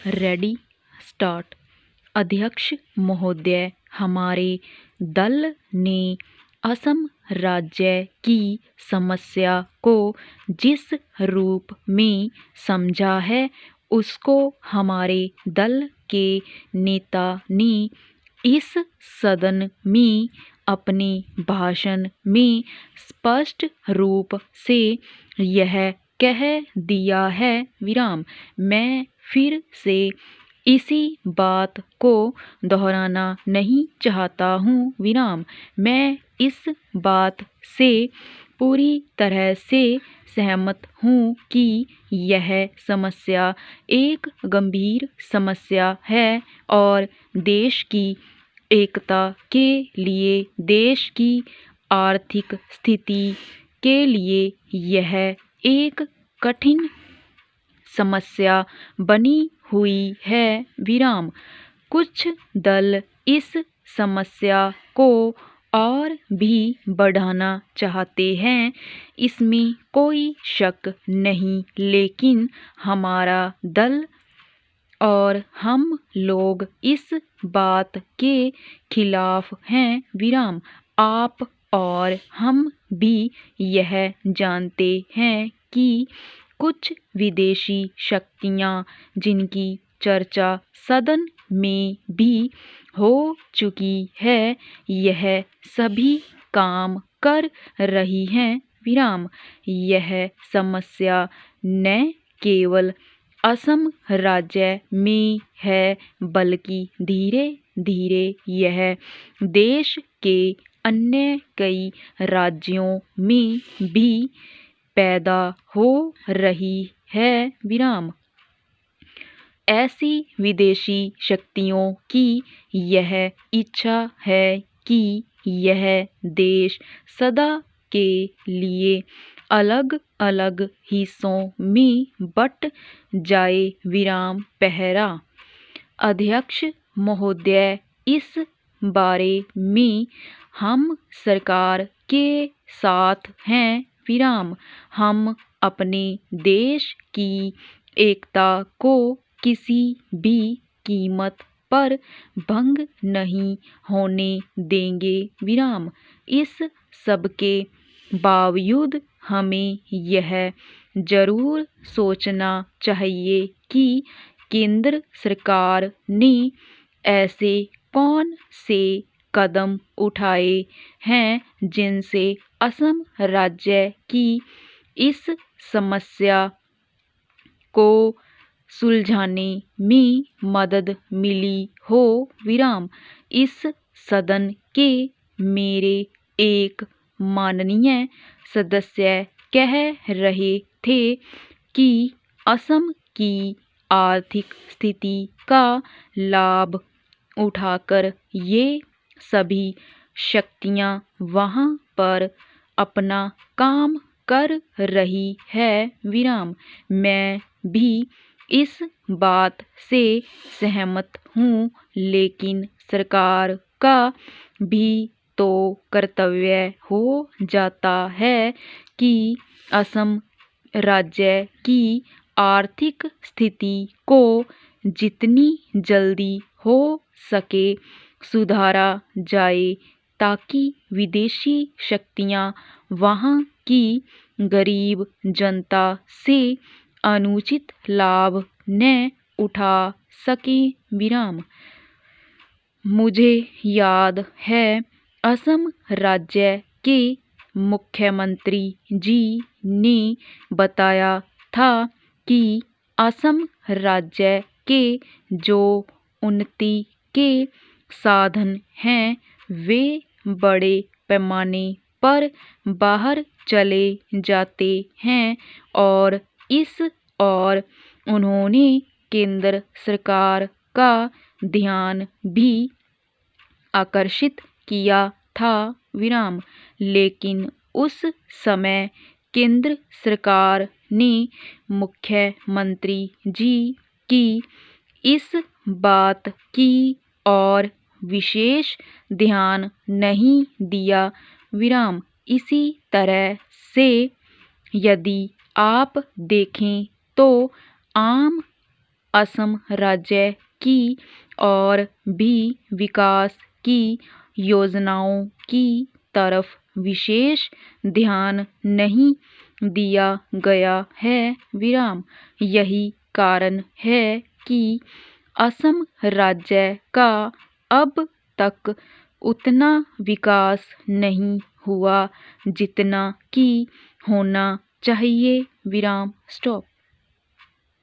Ready start. अध्यक्ष महोदय, हमारे दल ने असम राज्य की समस्या को जिस रूप में समझा है उसको हमारे दल के नेता ने इस सदन में अपने भाषण में स्पष्ट रूप से यह कह दिया है। मैं फिर से इसी बात को दोहराना नहीं चाहता हूँ। मैं इस बात से पूरी तरह से सहमत हूँ कि यह समस्या एक गंभीर समस्या है और देश की एकता के लिए, देश की आर्थिक स्थिति के लिए यह एक कठिन समस्या बनी हुई है। कुछ दल इस समस्या को और भी बढ़ाना चाहते हैं, इसमें कोई शक नहीं, लेकिन हमारा दल और हम लोग इस बात के खिलाफ हैं। आप और हम भी यह जानते हैं कि कुछ विदेशी शक्तियाँ, जिनकी चर्चा सदन में भी हो चुकी है, यह सभी काम कर रही हैं। यह समस्या न केवल असम राज्य में है, बल्कि धीरे धीरे यह देश के अन्य कई राज्यों में भी पैदा हो रही है। ऐसी विदेशी शक्तियों की यह इच्छा है कि यह देश सदा के लिए अलग अलग हिस्सों में बट जाए। पहरा अध्यक्ष महोदय, इस बारे में हम सरकार के साथ हैं। हम अपने देश की एकता को किसी भी कीमत पर भंग नहीं होने देंगे। इस सबके बावजूद हमें यह जरूर सोचना चाहिए कि केंद्र सरकार ने ऐसे कौन से कदम उठाए हैं जिनसे असम राज्य की इस समस्या को सुलझाने में मदद मिली हो। इस सदन के मेरे एक माननीय सदस्य कह रहे थे कि असम की आर्थिक स्थिति का लाभ उठाकर ये सभी शक्तियाँ वहाँ पर अपना काम कर रही है। मैं भी इस बात से सहमत हूँ, लेकिन सरकार का भी तो कर्तव्य हो जाता है कि असम राज्य की आर्थिक स्थिति को जितनी जल्दी हो सके सुधारा जाए, ताकि विदेशी शक्तियाँ वहाँ की गरीब जनता से अनुचित लाभ न उठा सकें। मुझे याद है असम राज्य के मुख्यमंत्री जी ने बताया था कि असम राज्य के जो उन्नति के साधन हैं वे बड़े पैमाने पर बाहर चले जाते हैं और उन्होंने केंद्र सरकार का ध्यान भी आकर्षित किया था। लेकिन उस समय केंद्र सरकार ने मुख्यमंत्री जी की इस बात की और विशेष ध्यान नहीं दिया। इसी तरह से यदि आप देखें तो आम असम राज्य की और भी विकास की योजनाओं की तरफ विशेष ध्यान नहीं दिया गया है विराम। यही कारण है कि असम राज्य का अब तक उतना विकास नहीं हुआ जितना कि होना चाहिए विराम। स्टॉप।